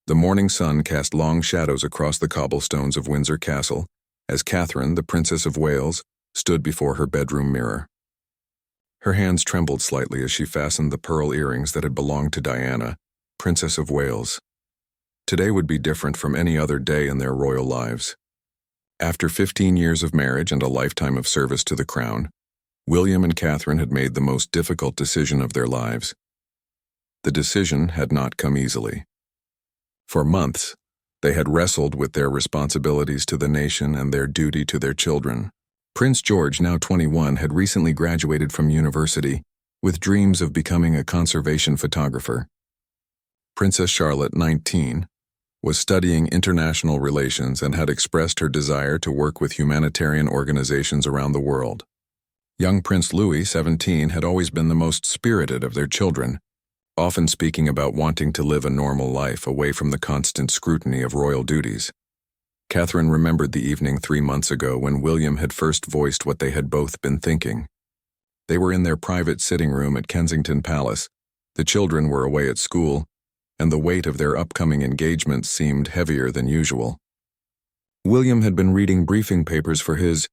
The morning sun cast long shadows across the cobblestones of Windsor Castle as Catherine, the Princess of Wales, stood before her bedroom mirror. Her hands trembled slightly as she fastened the pearl earrings that had belonged to Diana, Princess of Wales. Today would be different from any other day in their royal lives. After 15 years of marriage and a lifetime of service to the crown, William and Catherine had made the most difficult decision of their lives. The decision had not come easily. For months, they had wrestled with their responsibilities to the nation and their duty to their children. Prince George, now 21, had recently graduated from university with dreams of becoming a conservation photographer. Princess Charlotte, 19, was studying international relations and had expressed her desire to work with humanitarian organizations around the world. Young Prince Louis, 17, had always been the most spirited of their children, often speaking about wanting to live a normal life away from the constant scrutiny of royal duties. Catherine remembered the evening 3 months ago when William had first voiced what they had both been thinking. They were in their private sitting room at Kensington Palace. The children were away at school, and the weight of their upcoming engagement seemed heavier than usual. William had been reading briefing papers for his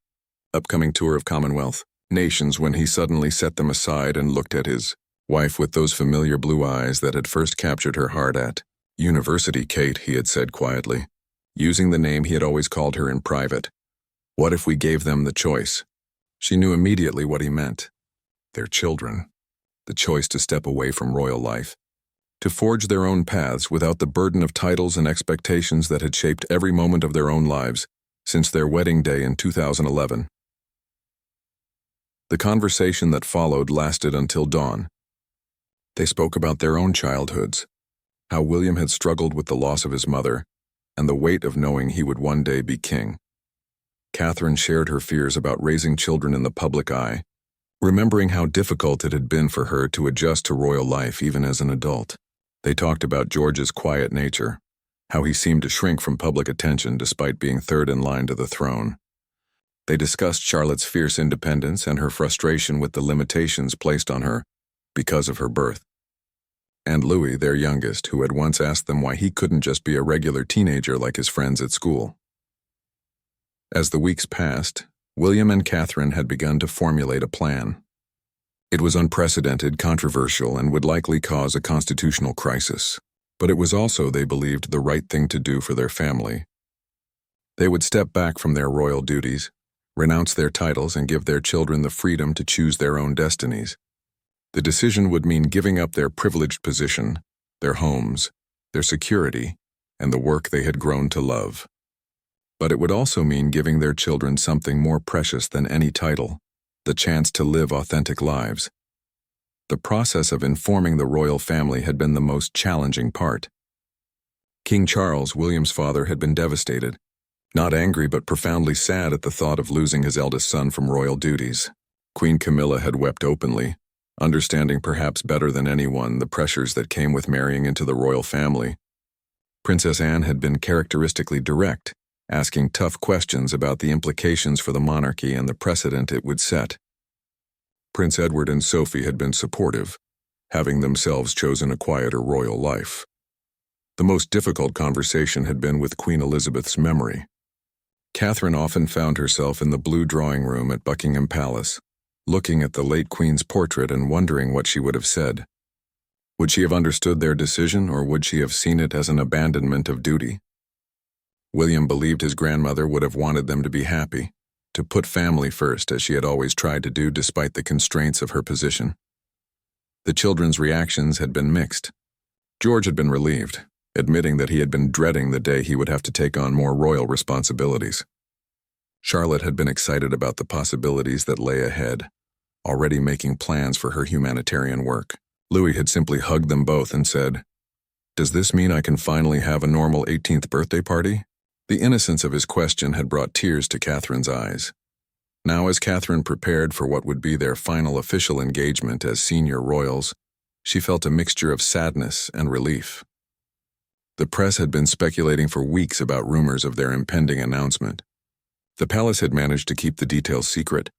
upcoming tour of Commonwealth nations when he suddenly set them aside and looked at his wife with those familiar blue eyes that had first captured her heart at university. Kate, he had said quietly, using the name he had always called her in private. What if we gave them the choice? She knew immediately what he meant. Their children. The choice to step away from royal life, to forge their own paths without the burden of titles and expectations that had shaped every moment of their own lives since their wedding day in 2011. The conversation that followed lasted until dawn. They spoke about their own childhoods, how William had struggled with the loss of his mother, and the weight of knowing he would one day be king. Catherine shared her fears about raising children in the public eye, remembering how difficult it had been for her to adjust to royal life even as an adult. They talked about George's quiet nature, how he seemed to shrink from public attention despite being third in line to the throne. They discussed Charlotte's fierce independence and her frustration with the limitations placed on her because of her birth. And Louis, their youngest, who had once asked them why he couldn't just be a regular teenager like his friends at school. As the weeks passed, William and Catherine had begun to formulate a plan. It was unprecedented, controversial, and would likely cause a constitutional crisis, but it was also, they believed, the right thing to do for their family. They would step back from their royal duties, renounce their titles, and give their children the freedom to choose their own destinies. The decision would mean giving up their privileged position, their homes, their security, and the work they had grown to love. But it would also mean giving their children something more precious than any title, the chance to live authentic lives. The process of informing the royal family had been the most challenging part. King Charles, William's father, had been devastated, not angry but profoundly sad at the thought of losing his eldest son from royal duties. Queen Camilla had wept openly, understanding perhaps better than anyone the pressures that came with marrying into the royal family. Princess Anne had been characteristically direct, asking tough questions about the implications for the monarchy and the precedent it would set. Prince Edward and Sophie had been supportive, having themselves chosen a quieter royal life. The most difficult conversation had been with Queen Elizabeth's memory. Catherine often found herself in the blue drawing room at Buckingham Palace, looking at the late Queen's portrait and wondering what she would have said. Would she have understood their decision, or would she have seen it as an abandonment of duty? William believed his grandmother would have wanted them to be happy, to put family first as she had always tried to do despite the constraints of her position. The children's reactions had been mixed. George had been relieved, admitting that he had been dreading the day he would have to take on more royal responsibilities. Charlotte had been excited about the possibilities that lay ahead, already making plans for her humanitarian work. Louis had simply hugged them both and said, "Does this mean I can finally have a normal 18th birthday party?" The innocence of his question had brought tears to Catherine's eyes. Now, as Catherine prepared for what would be their final official engagement as senior royals, she felt a mixture of sadness and relief. The press had been speculating for weeks about rumors of their impending announcement. The palace had managed to keep the details secret,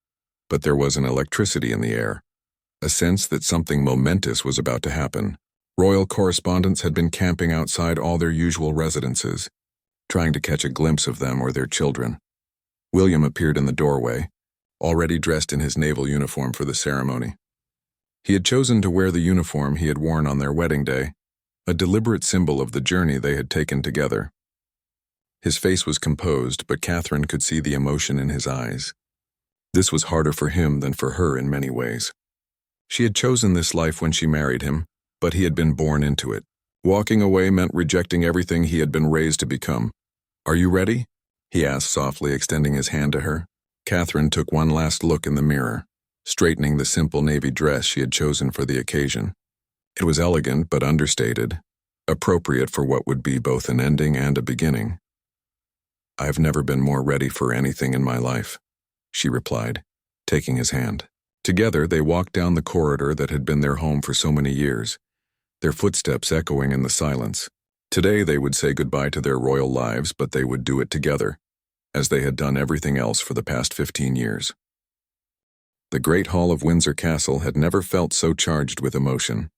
but there was an electricity in the air, a sense that something momentous was about to happen. Royal correspondents had been camping outside all their usual residences, trying to catch a glimpse of them or their children. William appeared in the doorway, already dressed in his naval uniform for the ceremony. He had chosen to wear the uniform he had worn on their wedding day, a deliberate symbol of the journey they had taken together. His face was composed, but Catherine could see the emotion in his eyes. This was harder for him than for her in many ways. She had chosen this life when she married him, but he had been born into it. Walking away meant rejecting everything he had been raised to become. "Are you ready?" he asked softly, extending his hand to her. Catherine took one last look in the mirror, straightening the simple navy dress she had chosen for the occasion. It was elegant but understated, appropriate for what would be both an ending and a beginning. "I've never been more ready for anything in my life," she replied, taking his hand. Together they walked down the corridor that had been their home for so many years, their footsteps echoing in the silence. Today they would say goodbye to their royal lives, but they would do it together, as they had done everything else for the past 15 years. The Great Hall of Windsor Castle had never felt so charged with emotion.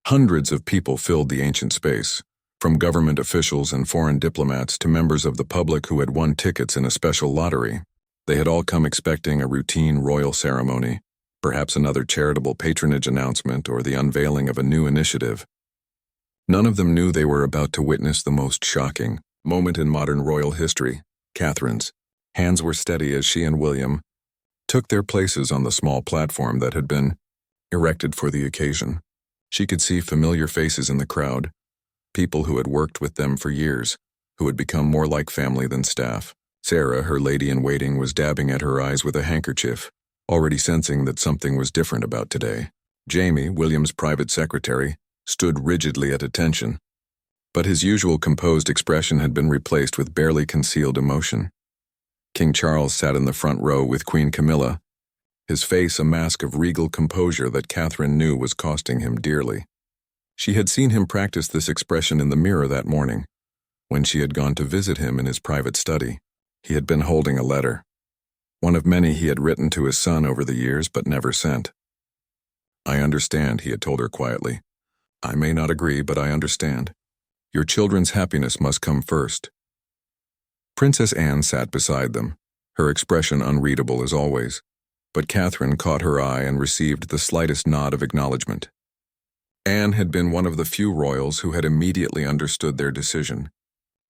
Hundreds of people filled the ancient space, from government officials and foreign diplomats to members of the public who had won tickets in a special lottery. They had all come expecting a routine royal ceremony, perhaps another charitable patronage announcement or the unveiling of a new initiative. None of them knew they were about to witness the most shocking moment in modern royal history. Catherine's hands were steady as she and William took their places on the small platform that had been erected for the occasion. She could see familiar faces in the crowd, people who had worked with them for years, who had become more like family than staff. Sarah, her lady-in-waiting, was dabbing at her eyes with a handkerchief, already sensing that something was different about today. Jamie, William's private secretary, stood rigidly at attention, but his usual composed expression had been replaced with barely concealed emotion. King Charles sat in the front row with Queen Camilla, his face a mask of regal composure that Catherine knew was costing him dearly. She had seen him practice this expression in the mirror that morning, when she had gone to visit him in his private study. He had been holding a letter, one of many he had written to his son over the years but never sent. "I understand," he had told her quietly. "I may not agree, but I understand. Your children's happiness must come first." Princess Anne sat beside them, her expression unreadable as always, but Catherine caught her eye and received the slightest nod of acknowledgement. Anne had been one of the few royals who had immediately understood their decision.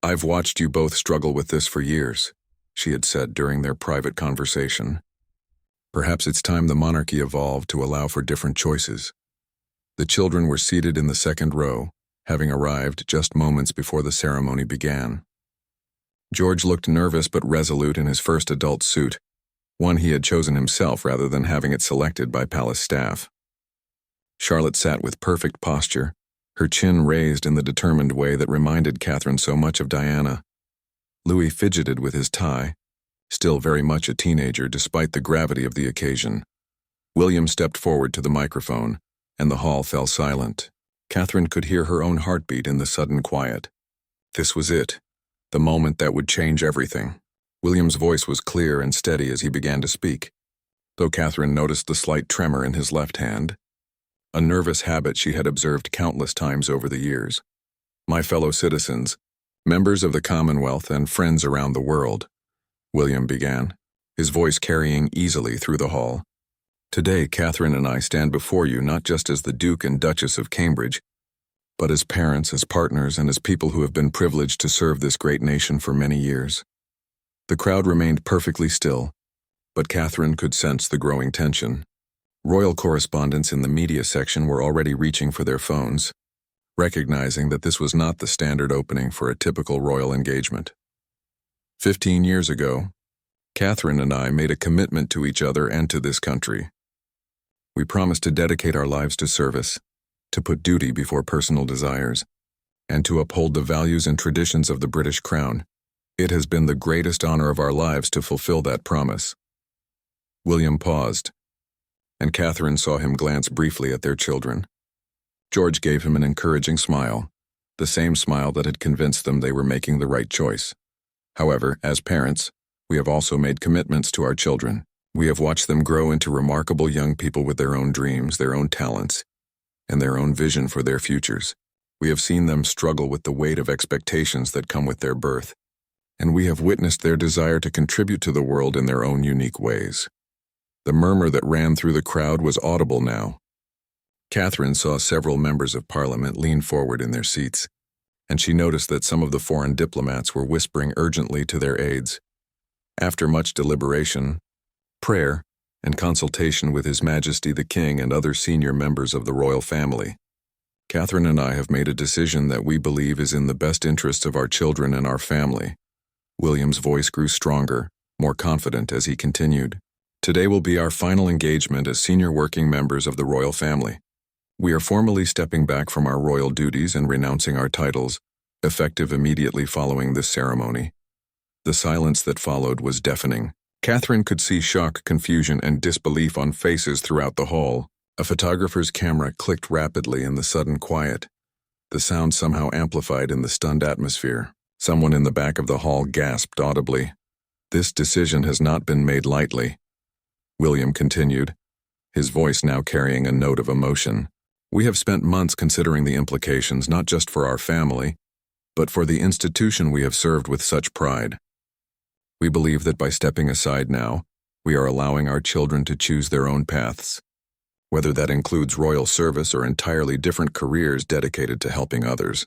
"I've watched you both struggle with this for years," she had said during their private conversation. "Perhaps it's time the monarchy evolved to allow for different choices." The children were seated in the second row, having arrived just moments before the ceremony began. George looked nervous but resolute in his first adult suit, one he had chosen himself rather than having it selected by palace staff. Charlotte sat with perfect posture, her chin raised in the determined way that reminded Catherine so much of Diana. Louis fidgeted with his tie, still very much a teenager despite the gravity of the occasion. William stepped forward to the microphone, and the hall fell silent. Catherine could hear her own heartbeat in the sudden quiet. This was it, the moment that would change everything. William's voice was clear and steady as he began to speak, though Catherine noticed the slight tremor in his left hand, a nervous habit she had observed countless times over the years. "My fellow citizens, members of the Commonwealth and friends around the world," William began, his voice carrying easily through the hall. "Today, Catherine and I stand before you not just as the Duke and Duchess of Cambridge, but as parents, as partners, and as people who have been privileged to serve this great nation for many years." The crowd remained perfectly still, but Catherine could sense the growing tension. Royal correspondents in the media section were already reaching for their phones, recognizing that this was not the standard opening for a typical royal engagement. 15 years ago, Catherine and I made a commitment to each other and to this country. We promised to dedicate our lives to service, to put duty before personal desires, and to uphold the values and traditions of the British Crown. It has been the greatest honor of our lives to fulfill that promise. William paused, and Catherine saw him glance briefly at their children. George gave him an encouraging smile, the same smile that had convinced them they were making the right choice. However, as parents, we have also made commitments to our children. We have watched them grow into remarkable young people with their own dreams, their own talents, and their own vision for their futures. We have seen them struggle with the weight of expectations that come with their birth, and we have witnessed their desire to contribute to the world in their own unique ways. The murmur that ran through the crowd was audible now. Catherine saw several members of Parliament lean forward in their seats, and she noticed that some of the foreign diplomats were whispering urgently to their aides. After much deliberation, prayer, and consultation with His Majesty the King and other senior members of the royal family, Catherine and I have made a decision that we believe is in the best interests of our children and our family. William's voice grew stronger, more confident as he continued. Today will be our final engagement as senior working members of the royal family. We are formally stepping back from our royal duties and renouncing our titles, effective immediately following this ceremony. The silence that followed was deafening. Catherine could see shock, confusion, and disbelief on faces throughout the hall. A photographer's camera clicked rapidly in the sudden quiet. The sound somehow amplified in the stunned atmosphere. Someone in the back of the hall gasped audibly. This decision has not been made lightly. William continued, his voice now carrying a note of emotion. We have spent months considering the implications not just for our family, but for the institution we have served with such pride. We believe that by stepping aside now, we are allowing our children to choose their own paths, whether that includes royal service or entirely different careers dedicated to helping others.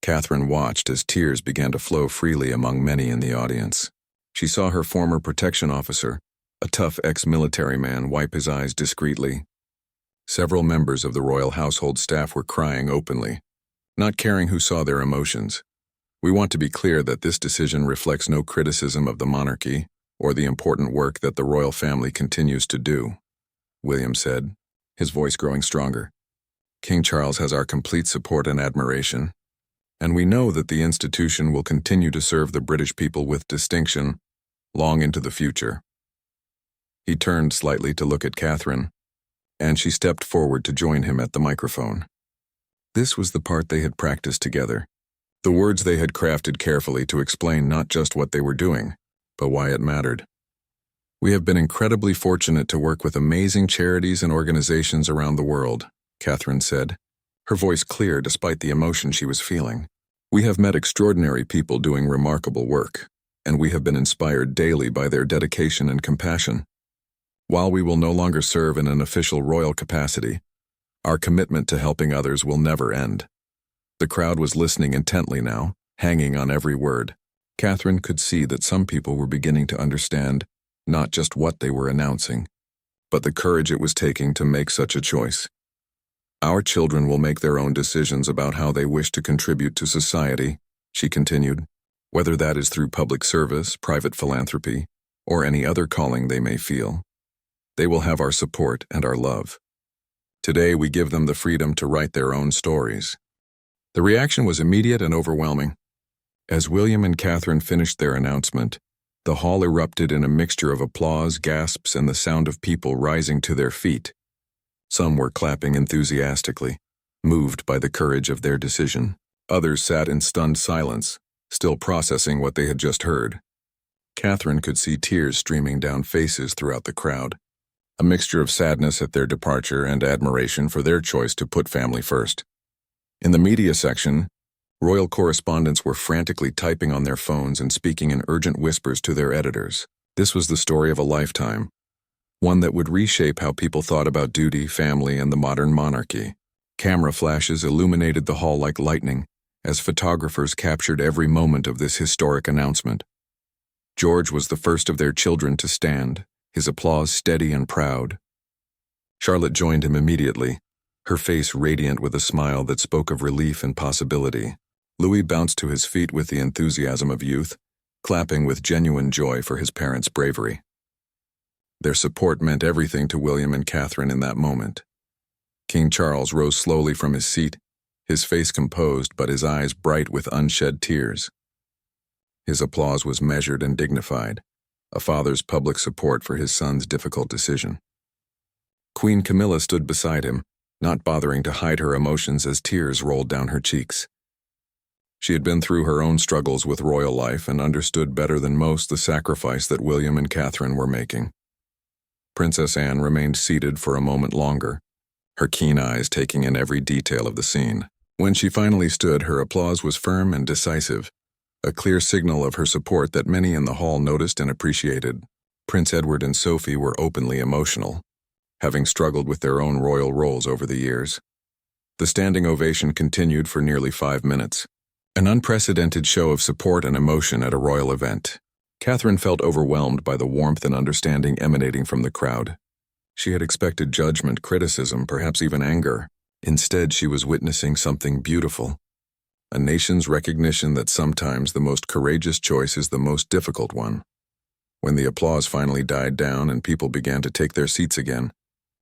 Catherine watched as tears began to flow freely among many in the audience. She saw her former protection officer, a tough ex-military man, wipe his eyes discreetly. Several members of the royal household staff were crying openly, not caring who saw their emotions. We want to be clear that this decision reflects no criticism of the monarchy or the important work that the royal family continues to do, William said, his voice growing stronger. King Charles has our complete support and admiration, and we know that the institution will continue to serve the British people with distinction long into the future. He turned slightly to look at Catherine, and she stepped forward to join him at the microphone. This was the part they had practiced together, the words they had crafted carefully to explain not just what they were doing, but why it mattered. We have been incredibly fortunate to work with amazing charities and organizations around the world, Catherine said, her voice clear despite the emotion she was feeling. We have met extraordinary people doing remarkable work, and we have been inspired daily by their dedication and compassion. While we will no longer serve in an official royal capacity, our commitment to helping others will never end. The crowd was listening intently now, hanging on every word. Catherine could see that some people were beginning to understand not just what they were announcing, but the courage it was taking to make such a choice. Our children will make their own decisions about how they wish to contribute to society, she continued, whether that is through public service, private philanthropy, or any other calling they may feel. They will have our support and our love. Today we give them the freedom to write their own stories. The reaction was immediate and overwhelming. As William and Catherine finished their announcement, the hall erupted in a mixture of applause, gasps, and the sound of people rising to their feet. Some were clapping enthusiastically, moved by the courage of their decision. Others sat in stunned silence, still processing what they had just heard. Catherine could see tears streaming down faces throughout the crowd, a mixture of sadness at their departure and admiration for their choice to put family first. In the media section, royal correspondents were frantically typing on their phones and speaking in urgent whispers to their editors. This was the story of a lifetime, one that would reshape how people thought about duty, family, and the modern monarchy. Camera flashes illuminated the hall like lightning as photographers captured every moment of this historic announcement. George was the first of their children to stand, his applause steady and proud. Charlotte joined him immediately, her face radiant with a smile that spoke of relief and possibility. Louis bounced to his feet with the enthusiasm of youth, clapping with genuine joy for his parents' bravery. Their support meant everything to William and Catherine in that moment. King Charles rose slowly from his seat, his face composed but his eyes bright with unshed tears. His applause was measured and dignified, a father's public support for his son's difficult decision. Queen Camilla stood beside him, not bothering to hide her emotions as tears rolled down her cheeks. She had been through her own struggles with royal life and understood better than most the sacrifice that William and Catherine were making. Princess Anne remained seated for a moment longer, her keen eyes taking in every detail of the scene. When she finally stood, her applause was firm and decisive, a clear signal of her support that many in the hall noticed and appreciated. Prince Edward and Sophie were openly emotional, having struggled with their own royal roles over the years. The standing ovation continued for nearly 5 minutes, an unprecedented show of support and emotion at a royal event. Catherine felt overwhelmed by the warmth and understanding emanating from the crowd. She had expected judgment, criticism, perhaps even anger. Instead, she was witnessing something beautiful, a nation's recognition that sometimes the most courageous choice is the most difficult one. When the applause finally died down and people began to take their seats again,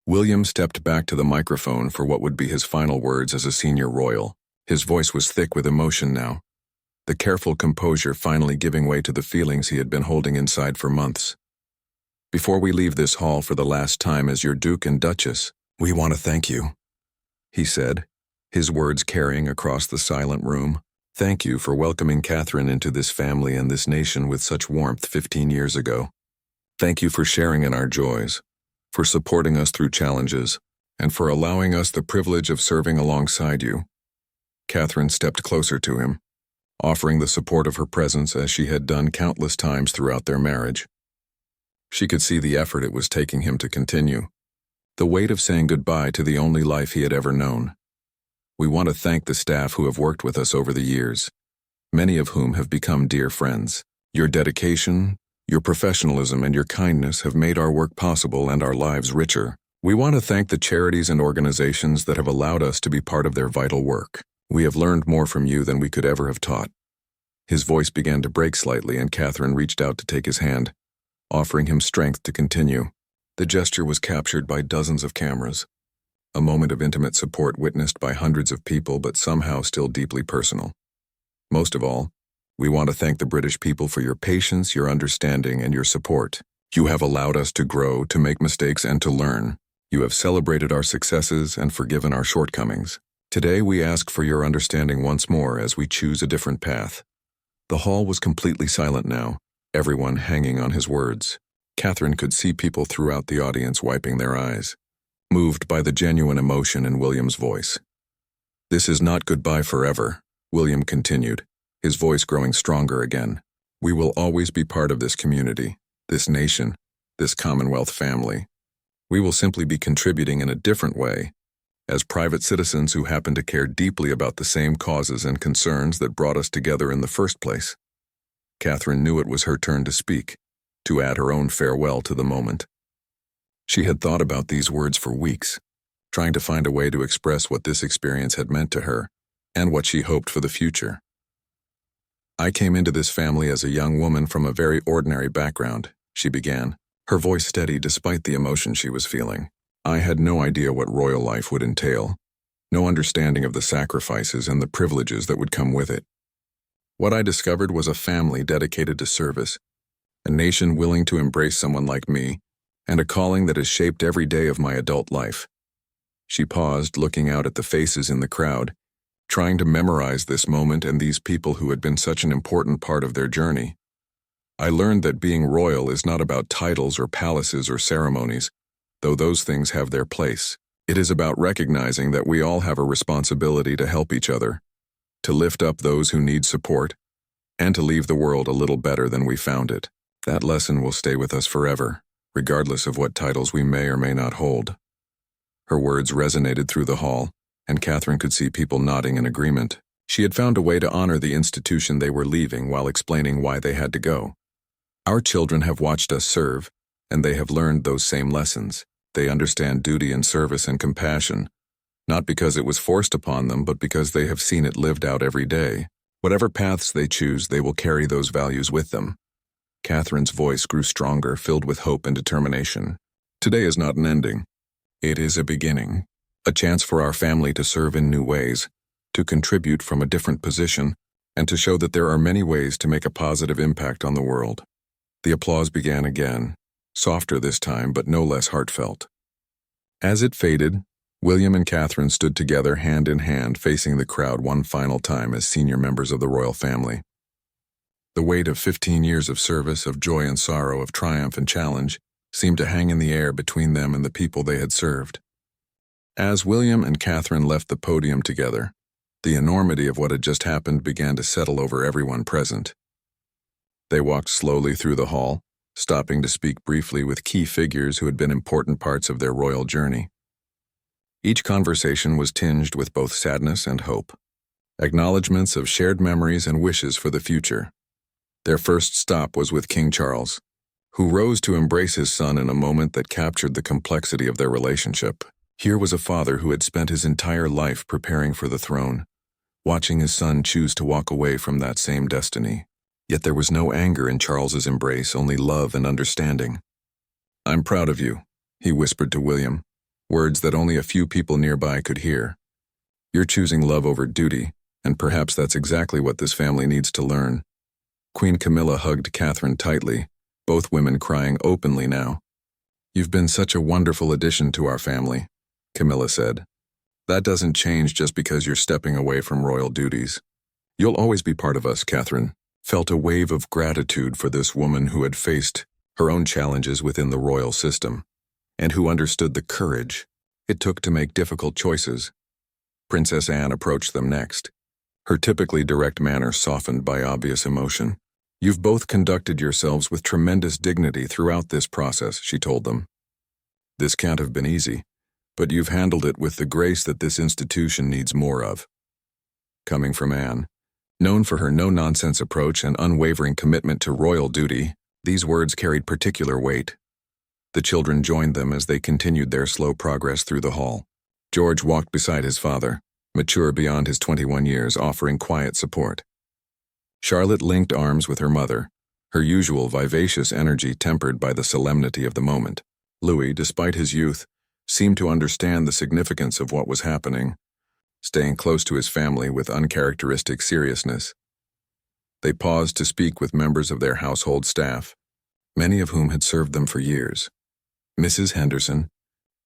William stepped back to the microphone for what would be his final words as a senior royal. His voice was thick with emotion now, the careful composure finally giving way to the feelings he had been holding inside for months. "Before we leave this hall for the last time as your Duke and Duchess, we want to thank you," he said, his words carrying across the silent room. "Thank you for welcoming Catherine into this family and this nation with such warmth 15 years ago. Thank you for sharing in our joys, for supporting us through challenges, and for allowing us the privilege of serving alongside you." Catherine stepped closer to him, offering the support of her presence as she had done countless times throughout their marriage. She could see the effort it was taking him to continue, the weight of saying goodbye to the only life he had ever known. "We want to thank the staff who have worked with us over the years, many of whom have become dear friends. Your dedication, your professionalism, and your kindness have made our work possible and our lives richer. We want to thank the charities and organizations that have allowed us to be part of their vital work. We have learned more from you than we could ever have taught." His voice began to break slightly, and Catherine reached out to take his hand, offering him strength to continue. The gesture was captured by dozens of cameras, a moment of intimate support witnessed by hundreds of people, but somehow still deeply personal. "Most of all, we want to thank the British people for your patience, your understanding, and your support. You have allowed us to grow, to make mistakes, and to learn. You have celebrated our successes and forgiven our shortcomings. Today we ask for your understanding once more as we choose a different path." The hall was completely silent now, everyone hanging on his words. Catherine could see people throughout the audience wiping their eyes, moved by the genuine emotion in William's voice. "This is not goodbye forever," William continued, his voice growing stronger again. "We will always be part of this community, this nation, this Commonwealth family. We will simply be contributing in a different way, as private citizens who happen to care deeply about the same causes and concerns that brought us together in the first place." Catherine knew it was her turn to speak, to add her own farewell to the moment. She had thought about these words for weeks, trying to find a way to express what this experience had meant to her, and what she hoped for the future. "I came into this family as a young woman from a very ordinary background," she began, her voice steady despite the emotion she was feeling. "I had no idea what royal life would entail, no understanding of the sacrifices and the privileges that would come with it. What I discovered was a family dedicated to service, a nation willing to embrace someone like me, and a calling that has shaped every day of my adult life." She paused, looking out at the faces in the crowd, trying to memorize this moment and these people who had been such an important part of their journey. "I learned that being royal is not about titles or palaces or ceremonies, though those things have their place. It is about recognizing that we all have a responsibility to help each other, to lift up those who need support, and to leave the world a little better than we found it. That lesson will stay with us forever, regardless of what titles we may or may not hold." Her words resonated through the hall, and Catherine could see people nodding in agreement. She had found a way to honor the institution they were leaving while explaining why they had to go. "Our children have watched us serve, and they have learned those same lessons. They understand duty and service and compassion, not because it was forced upon them, but because they have seen it lived out every day. Whatever paths they choose, they will carry those values with them." Catherine's voice grew stronger, filled with hope and determination. "Today is not an ending. It is a beginning, a chance for our family to serve in new ways, to contribute from a different position, and to show that there are many ways to make a positive impact on the world." The applause began again, softer this time, but no less heartfelt. As it faded, William and Catherine stood together hand in hand, facing the crowd one final time as senior members of the royal family. The weight of 15 years of service, of joy and sorrow, of triumph and challenge, seemed to hang in the air between them and the people they had served. As William and Catherine left the podium together, the enormity of what had just happened began to settle over everyone present. They walked slowly through the hall, stopping to speak briefly with key figures who had been important parts of their royal journey. Each conversation was tinged with both sadness and hope, acknowledgments of shared memories and wishes for the future. Their first stop was with King Charles, who rose to embrace his son in a moment that captured the complexity of their relationship. Here was a father who had spent his entire life preparing for the throne, watching his son choose to walk away from that same destiny. Yet there was no anger in Charles's embrace, only love and understanding. "I'm proud of you," he whispered to William, words that only a few people nearby could hear. "You're choosing love over duty, and perhaps that's exactly what this family needs to learn." Queen Camilla hugged Catherine tightly, both women crying openly now. "You've been such a wonderful addition to our family," Camilla said. "That doesn't change just because you're stepping away from royal duties. You'll always be part of us," Catherine felt a wave of gratitude for this woman who had faced her own challenges within the royal system, and who understood the courage it took to make difficult choices. Princess Anne approached them next, her typically direct manner softened by obvious emotion. "You've both conducted yourselves with tremendous dignity throughout this process," she told them. "This can't have been easy, but you've handled it with the grace that this institution needs more of." Coming from Anne, known for her no-nonsense approach and unwavering commitment to royal duty, these words carried particular weight. The children joined them as they continued their slow progress through the hall. George walked beside his father, mature beyond his 21 years, offering quiet support. Charlotte linked arms with her mother, her usual vivacious energy tempered by the solemnity of the moment. Louis, despite his youth, seemed to understand the significance of what was happening, staying close to his family with uncharacteristic seriousness. They paused to speak with members of their household staff, many of whom had served them for years. Mrs. Henderson,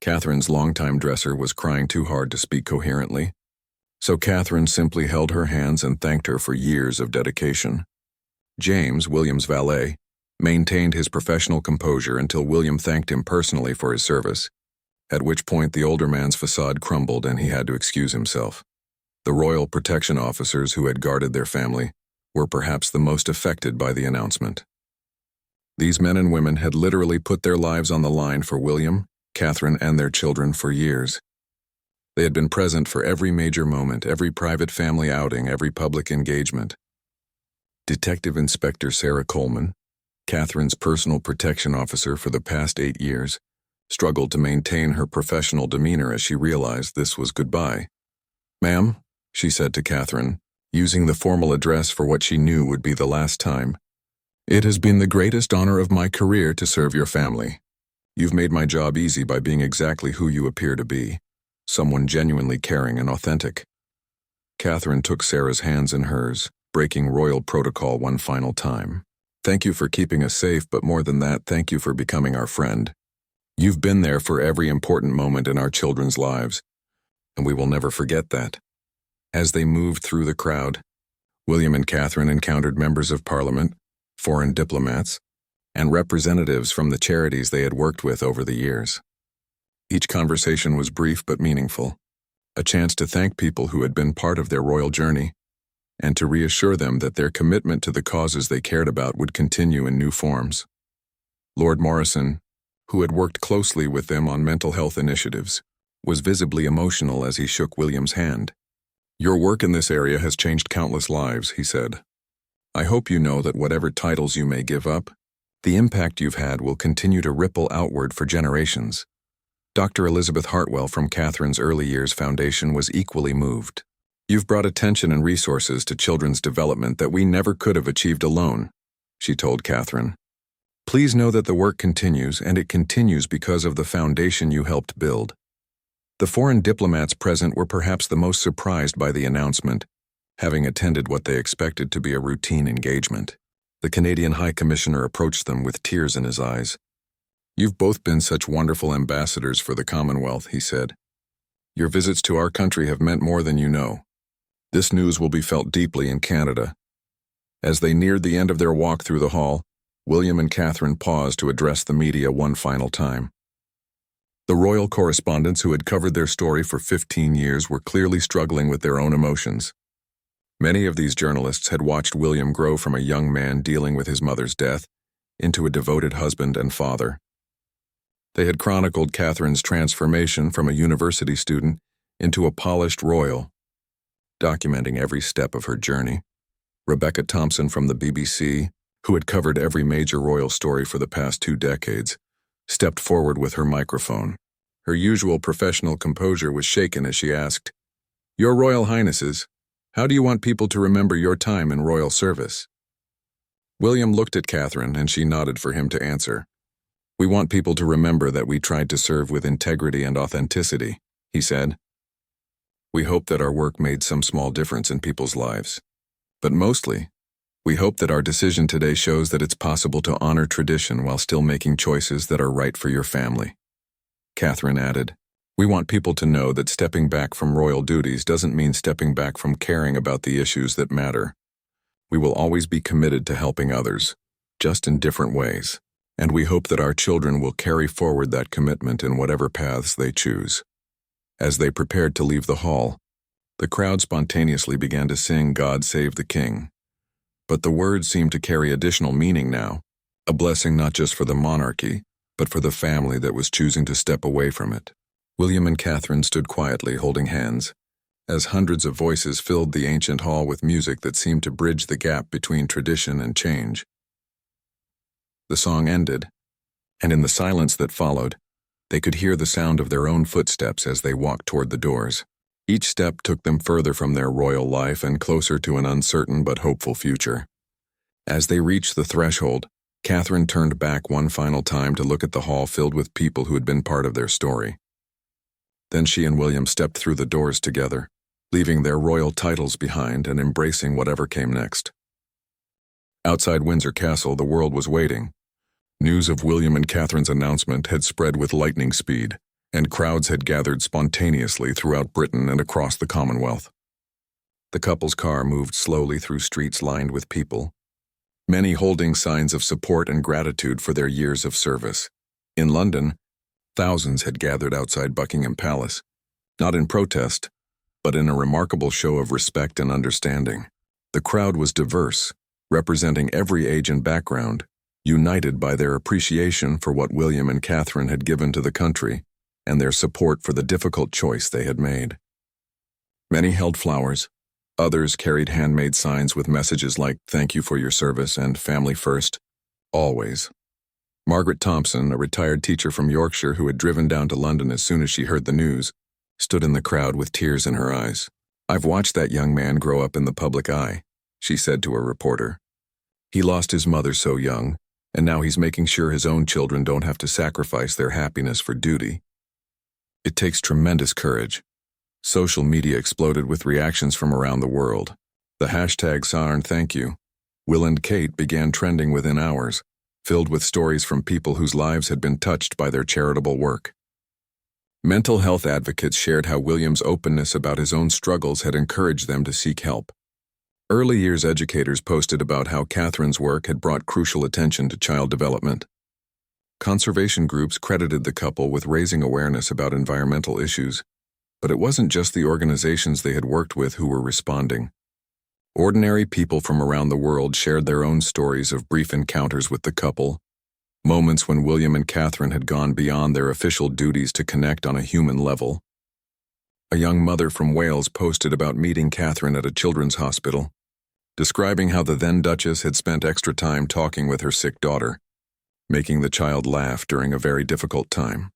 Catherine's longtime dresser, was crying too hard to speak coherently, so Catherine simply held her hands and thanked her for years of dedication. James, William's valet, maintained his professional composure until William thanked him personally for his service, at which point the older man's facade crumbled and he had to excuse himself. The royal protection officers who had guarded their family were perhaps the most affected by the announcement. These men and women had literally put their lives on the line for William, Catherine, and their children for years. They had been present for every major moment, every private family outing, every public engagement. Detective Inspector Sarah Coleman, Catherine's personal protection officer for the past 8 years, struggled to maintain her professional demeanor as she realized this was goodbye. "Ma'am," she said to Catherine, using the formal address for what she knew would be the last time, "it has been the greatest honor of my career to serve your family. You've made my job easy by being exactly who you appear to be, someone genuinely caring and authentic." Catherine took Sarah's hands in hers, breaking royal protocol one final time. "Thank you for keeping us safe, but more than that, thank you for becoming our friend. You've been there for every important moment in our children's lives, and we will never forget that." As they moved through the crowd, William and Catherine encountered members of Parliament, foreign diplomats, and representatives from the charities they had worked with over the years. Each conversation was brief but meaningful, a chance to thank people who had been part of their royal journey, and to reassure them that their commitment to the causes they cared about would continue in new forms. Lord Morrison, who had worked closely with them on mental health initiatives, was visibly emotional as he shook William's hand. "Your work in this area has changed countless lives," he said. "I hope you know that whatever titles you may give up, the impact you've had will continue to ripple outward for generations." Dr. Elizabeth Hartwell from Catherine's Early Years Foundation was equally moved. "You've brought attention and resources to children's development that we never could have achieved alone," she told Catherine. "Please know that the work continues, and it continues because of the foundation you helped build." The foreign diplomats present were perhaps the most surprised by the announcement, having attended what they expected to be a routine engagement. The Canadian High Commissioner approached them with tears in his eyes. "You've both been such wonderful ambassadors for the Commonwealth," he said. "Your visits to our country have meant more than you know. This news will be felt deeply in Canada." As they neared the end of their walk through the hall, William and Catherine paused to address the media one final time. The royal correspondents who had covered their story for 15 years were clearly struggling with their own emotions. Many of these journalists had watched William grow from a young man dealing with his mother's death into a devoted husband and father. They had chronicled Catherine's transformation from a university student into a polished royal, documenting every step of her journey. Rebecca Thompson from the BBC, who had covered every major royal story for the past 2 decades, stepped forward with her microphone. Her usual professional composure was shaken as she asked, "Your Royal Highnesses, how do you want people to remember your time in royal service?" William looked at Catherine and she nodded for him to answer. "We want people to remember that we tried to serve with integrity and authenticity," he said. "We hope that our work made some small difference in people's lives. But mostly, we hope that our decision today shows that it's possible to honor tradition while still making choices that are right for your family." Catherine added, "We want people to know that stepping back from royal duties doesn't mean stepping back from caring about the issues that matter. We will always be committed to helping others, just in different ways, and we hope that our children will carry forward that commitment in whatever paths they choose." As they prepared to leave the hall, the crowd spontaneously began to sing "God Save the King." But the words seemed to carry additional meaning now, a blessing not just for the monarchy, but for the family that was choosing to step away from it. William and Catherine stood quietly holding hands, as hundreds of voices filled the ancient hall with music that seemed to bridge the gap between tradition and change. The song ended, and in the silence that followed, they could hear the sound of their own footsteps as they walked toward the doors. Each step took them further from their royal life and closer to an uncertain but hopeful future. As they reached the threshold, Catherine turned back one final time to look at the hall filled with people who had been part of their story. Then she and William stepped through the doors together, leaving their royal titles behind and embracing whatever came next. Outside Windsor Castle, the world was waiting. News of William and Catherine's announcement had spread with lightning speed, and crowds had gathered spontaneously throughout Britain and across the Commonwealth. The couple's car moved slowly through streets lined with people, many holding signs of support and gratitude for their years of service. In London, thousands had gathered outside Buckingham Palace, not in protest, but in a remarkable show of respect and understanding. The crowd was diverse, representing every age and background, united by their appreciation for what William and Catherine had given to the country and their support for the difficult choice they had made. Many held flowers, others carried handmade signs with messages like "Thank you for your service" and "Family first, always." Margaret Thompson, a retired teacher from Yorkshire who had driven down to London as soon as she heard the news, stood in the crowd with tears in her eyes. "I've watched that young man grow up in the public eye," she said to a reporter. "He lost his mother so young, and now he's making sure his own children don't have to sacrifice their happiness for duty. It takes tremendous courage." Social media exploded with reactions from around the world. The hashtag #SarnThankYou, Will and Kate began trending within hours, filled with stories from people whose lives had been touched by their charitable work. Mental health advocates shared how William's openness about his own struggles had encouraged them to seek help. Early years educators posted about how Catherine's work had brought crucial attention to child development. Conservation groups credited the couple with raising awareness about environmental issues, but it wasn't just the organizations they had worked with who were responding. Ordinary people from around the world shared their own stories of brief encounters with the couple, moments when William and Catherine had gone beyond their official duties to connect on a human level. A young mother from Wales posted about meeting Catherine at a children's hospital, describing how the then Duchess had spent extra time talking with her sick daughter, making the child laugh during a very difficult time.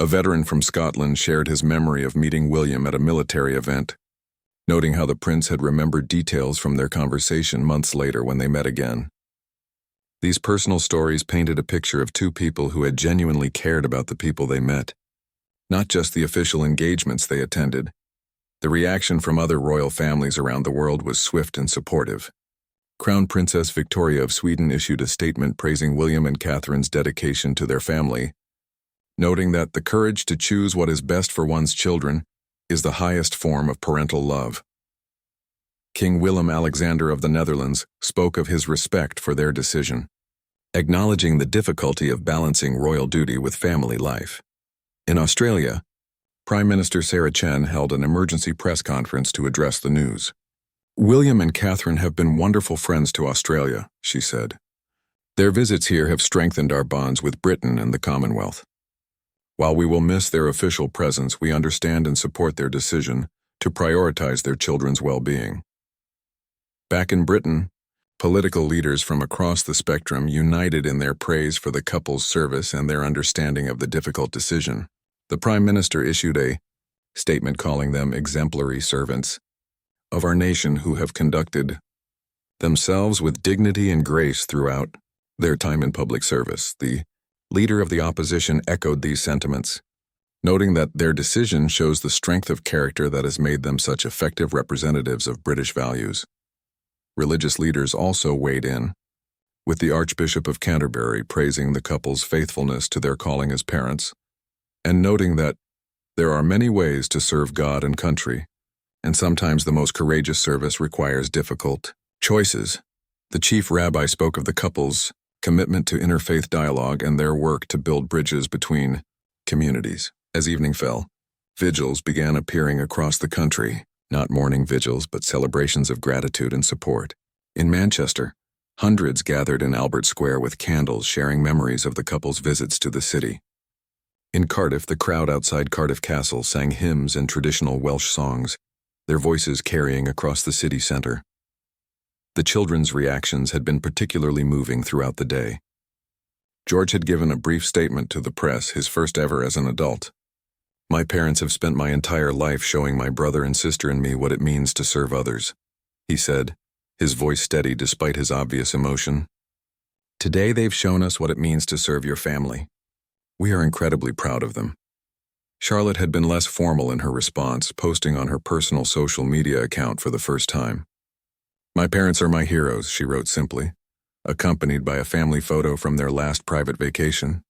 A veteran from Scotland shared his memory of meeting William at a military event, noting how the prince had remembered details from their conversation months later when they met again. These personal stories painted a picture of two people who had genuinely cared about the people they met, not just the official engagements they attended. The reaction from other royal families around the world was swift and supportive. Crown Princess Victoria of Sweden issued a statement praising William and Catherine's dedication to their family, noting that the courage to choose what is best for one's children is the highest form of parental love. King Willem-Alexander of the Netherlands spoke of his respect for their decision, acknowledging the difficulty of balancing royal duty with family life. In Australia, Prime Minister Sarah Chen held an emergency press conference to address the news. William and Catherine have been wonderful friends to Australia, she said. Their visits here have strengthened our bonds with Britain and the Commonwealth. While we will miss their official presence, we understand and support their decision to prioritize their children's well-being. Back in Britain, political leaders from across the spectrum united in their praise for the couple's service and their understanding of the difficult decision. The Prime Minister issued a statement calling them exemplary servants of our nation who have conducted themselves with dignity and grace throughout their time in public service. The leader of the opposition echoed these sentiments, noting that their decision shows the strength of character that has made them such effective representatives of British values. Religious leaders also weighed in, with the Archbishop of Canterbury praising the couple's faithfulness to their calling as parents, and noting that there are many ways to serve God and country, and sometimes the most courageous service requires difficult choices. The chief rabbi spoke of the couple's commitment to interfaith dialogue and their work to build bridges between communities. As evening fell, vigils began appearing across the country, not mourning vigils but celebrations of gratitude and support. In Manchester, hundreds gathered in Albert Square with candles sharing memories of the couple's visits to the city. In Cardiff, the crowd outside Cardiff Castle sang hymns and traditional Welsh songs, their voices carrying across the city centre. The children's reactions had been particularly moving throughout the day. George had given a brief statement to the press, his first ever as an adult. My parents have spent my entire life showing my brother and sister and me what it means to serve others, he said, his voice steady despite his obvious emotion. Today they've shown us what it means to serve your family. We are incredibly proud of them. Charlotte had been less formal in her response, posting on her personal social media account for the first time. My parents are my heroes, she wrote simply, accompanied by a family photo from their last private vacation.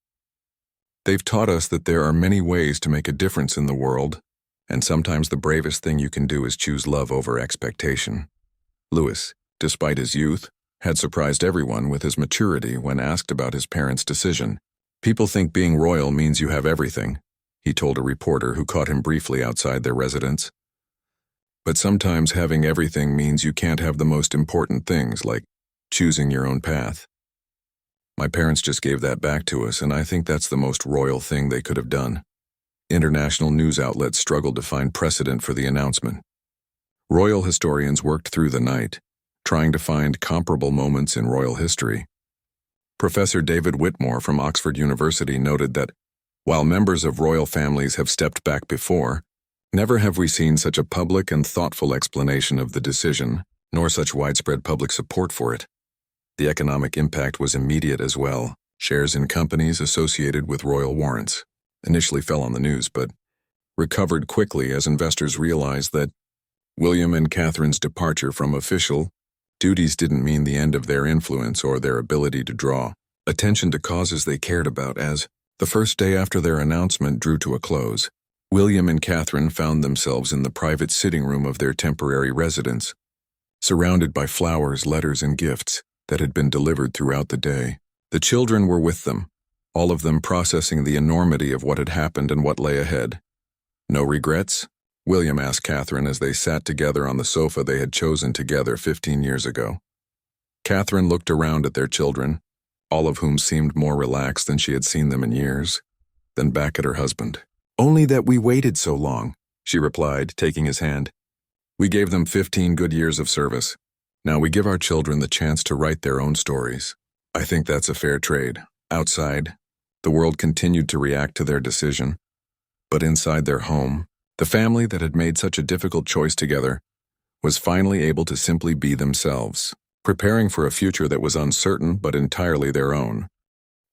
They've taught us that there are many ways to make a difference in the world, and sometimes the bravest thing you can do is choose love over expectation. Louis, despite his youth, had surprised everyone with his maturity when asked about his parents' decision. People think being royal means you have everything, he told a reporter who caught him briefly outside their residence. But sometimes having everything means you can't have the most important things, like choosing your own path. My parents just gave that back to us, and I think that's the most royal thing they could have done. International news outlets struggled to find precedent for the announcement. Royal historians worked through the night, trying to find comparable moments in royal history. Professor David Whitmore from Oxford University noted that, while members of royal families have stepped back before, never have we seen such a public and thoughtful explanation of the decision, nor such widespread public support for it. The economic impact was immediate as well. Shares in companies associated with royal warrants initially fell on the news, but recovered quickly as investors realized that William and Catherine's departure from official duties didn't mean the end of their influence or their ability to draw attention to causes they cared about. As the first day after their announcement drew to a close, William and Catherine found themselves in the private sitting room of their temporary residence, surrounded by flowers, letters, and gifts that had been delivered throughout the day. The children were with them, all of them processing the enormity of what had happened and what lay ahead. No regrets? William asked Catherine as they sat together on the sofa they had chosen together 15 years ago. Catherine looked around at their children, all of whom seemed more relaxed than she had seen them in years, then back at her husband. Only that we waited so long, she replied, taking his hand. We gave them 15 good years of service. Now we give our children the chance to write their own stories. I think that's a fair trade. Outside, the world continued to react to their decision. But inside their home, the family that had made such a difficult choice together was finally able to simply be themselves, preparing for a future that was uncertain but entirely their own.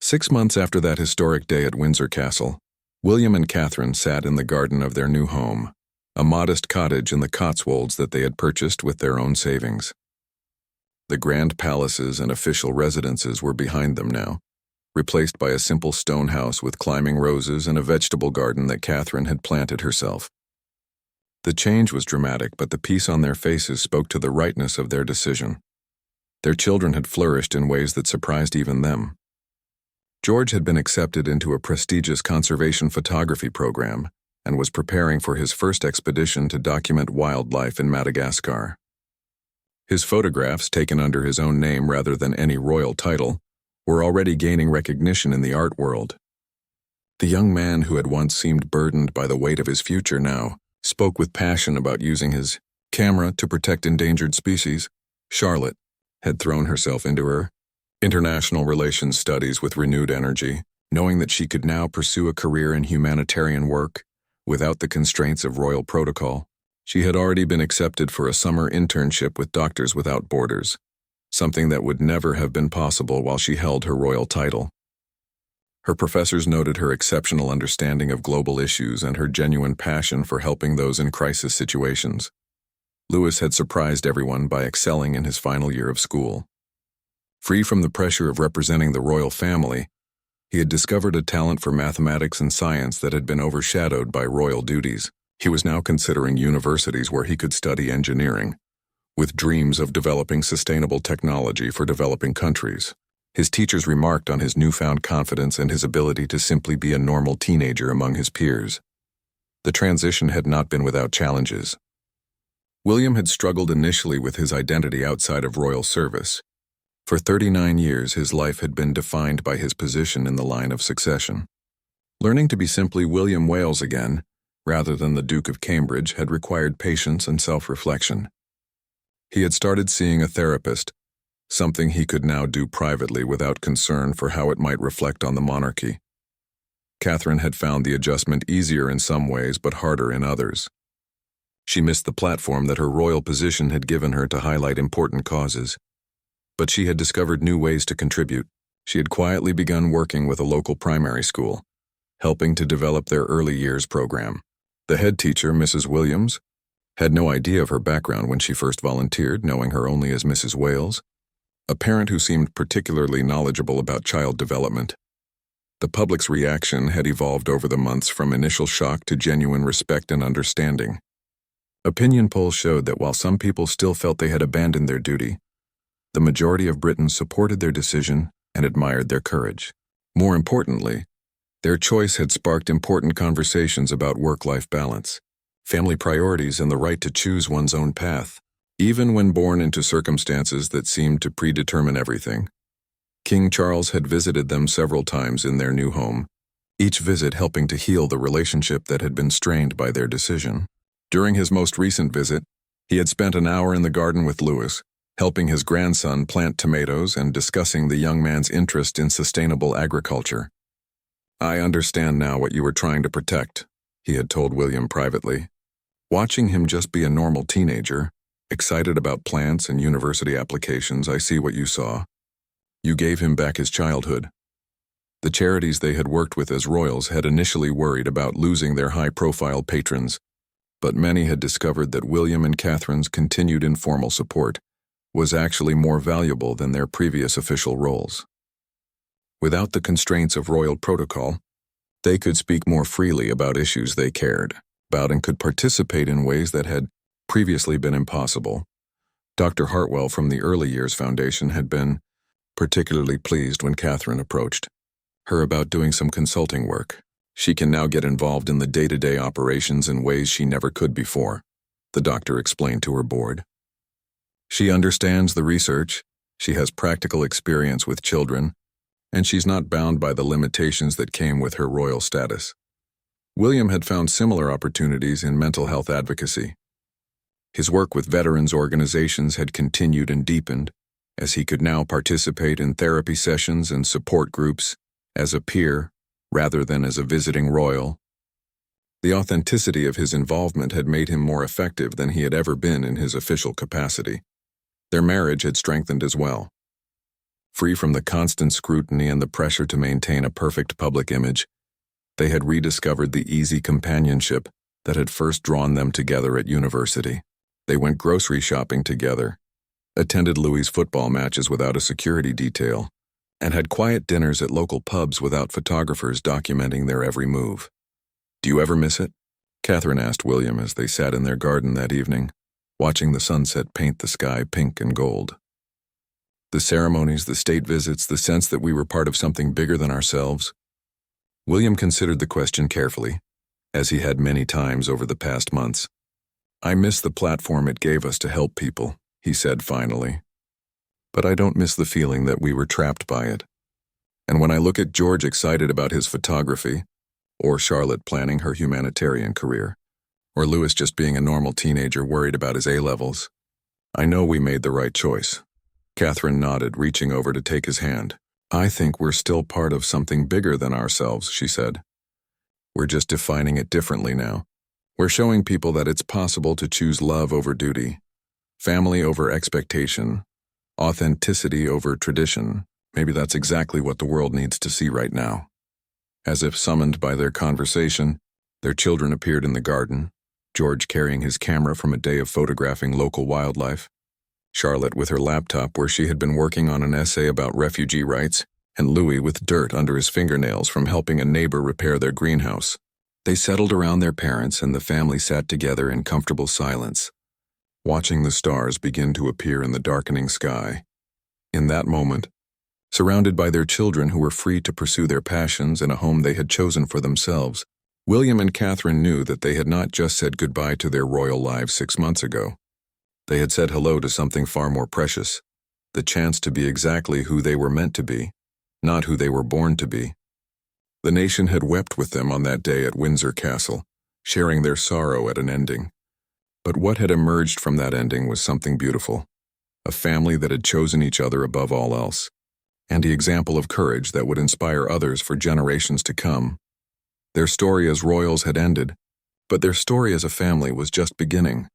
6 months after that historic day at Windsor Castle, William and Catherine sat in the garden of their new home, a modest cottage in the Cotswolds that they had purchased with their own savings. The grand palaces and official residences were behind them now, replaced by a simple stone house with climbing roses and a vegetable garden that Catherine had planted herself. The change was dramatic, but the peace on their faces spoke to the rightness of their decision. Their children had flourished in ways that surprised even them. George had been accepted into a prestigious conservation photography program and was preparing for his first expedition to document wildlife in Madagascar. His photographs, taken under his own name rather than any royal title, were already gaining recognition in the art world. The young man who had once seemed burdened by the weight of his future now spoke with passion about using his camera to protect endangered species. Charlotte had thrown herself into her international relations studies with renewed energy, knowing that she could now pursue a career in humanitarian work without the constraints of royal protocol. She had already been accepted for a summer internship with Doctors Without Borders, something that would never have been possible while she held her royal title. Her professors noted her exceptional understanding of global issues and her genuine passion for helping those in crisis situations. Louis had surprised everyone by excelling in his final year of school. Free from the pressure of representing the royal family, he had discovered a talent for mathematics and science that had been overshadowed by royal duties. He was now considering universities where he could study engineering, with dreams of developing sustainable technology for developing countries. His teachers remarked on his newfound confidence and his ability to simply be a normal teenager among his peers. The transition had not been without challenges. William had struggled initially with his identity outside of royal service. For 39 years, his life had been defined by his position in the line of succession. Learning to be simply William Wales again, rather than the Duke of Cambridge, had required patience and self-reflection. He had started seeing a therapist, something he could now do privately without concern for how it might reflect on the monarchy. Catherine had found the adjustment easier in some ways but harder in others. She missed the platform that her royal position had given her to highlight important causes. But she had discovered new ways to contribute. She had quietly begun working with a local primary school, helping to develop their early years program. The head teacher, Mrs. Williams, had no idea of her background when she first volunteered, knowing her only as Mrs. Wales, a parent who seemed particularly knowledgeable about child development. The public's reaction had evolved over the months from initial shock to genuine respect and understanding. Opinion polls showed that while some people still felt they had abandoned their duty, the majority of Britons supported their decision and admired their courage. More importantly, their choice had sparked important conversations about work-life balance, family priorities, and the right to choose one's own path, even when born into circumstances that seemed to predetermine everything. King Charles had visited them several times in their new home, each visit helping to heal the relationship that had been strained by their decision. During his most recent visit, he had spent an hour in the garden with Louis, helping his grandson plant tomatoes and discussing the young man's interest in sustainable agriculture. "I understand now what you were trying to protect," he had told William privately. "Watching him just be a normal teenager, excited about plants and university applications, I see what you saw. You gave him back his childhood." The charities they had worked with as royals had initially worried about losing their high-profile patrons, but many had discovered that William and Catherine's continued informal support was actually more valuable than their previous official roles. Without the constraints of royal protocol, they could speak more freely about issues they cared about and could participate in ways that had previously been impossible. Dr. Hartwell from the Early Years Foundation had been particularly pleased when Catherine approached her about doing some consulting work. "She can now get involved in the day-to-day operations in ways she never could before," the doctor explained to her board. "She understands the research, she has practical experience with children, and she's not bound by the limitations that came with her royal status." William had found similar opportunities in mental health advocacy. His work with veterans organizations had continued and deepened, as he could now participate in therapy sessions and support groups as a peer rather than as a visiting royal. The authenticity of his involvement had made him more effective than he had ever been in his official capacity. Their marriage had strengthened as well. Free from the constant scrutiny and the pressure to maintain a perfect public image, they had rediscovered the easy companionship that had first drawn them together at university. They went grocery shopping together, attended Louis' football matches without a security detail, and had quiet dinners at local pubs without photographers documenting their every move. "Do you ever miss it?" Catherine asked William as they sat in their garden that evening, watching the sunset paint the sky pink and gold. The ceremonies, the state visits, the sense that we were part of something bigger than ourselves. William considered the question carefully, as he had many times over the past months. I miss the platform it gave us to help people, he said finally. But I don't miss the feeling that we were trapped by it. And when I look at George excited about his photography, or Charlotte planning her humanitarian career, or Louis just being a normal teenager worried about his A-levels, I know we made the right choice. Catherine nodded, reaching over to take his hand. I think we're still part of something bigger than ourselves, she said. We're just defining it differently now. We're showing people that it's possible to choose love over duty, family over expectation, authenticity over tradition. Maybe that's exactly what the world needs to see right now. As if summoned by their conversation, their children appeared in the garden, George carrying his camera from a day of photographing local wildlife, Charlotte with her laptop where she had been working on an essay about refugee rights, and Louis with dirt under his fingernails from helping a neighbor repair their greenhouse. They settled around their parents and the family sat together in comfortable silence, watching the stars begin to appear in the darkening sky. In that moment, surrounded by their children who were free to pursue their passions in a home they had chosen for themselves, William and Catherine knew that they had not just said goodbye to their royal lives 6 months ago. They had said hello to something far more precious, the chance to be exactly who they were meant to be, not who they were born to be. The nation had wept with them on that day at Windsor Castle, sharing their sorrow at an ending. But what had emerged from that ending was something beautiful, a family that had chosen each other above all else, and the example of courage that would inspire others for generations to come. Their story as royals had ended, but their story as a family was just beginning.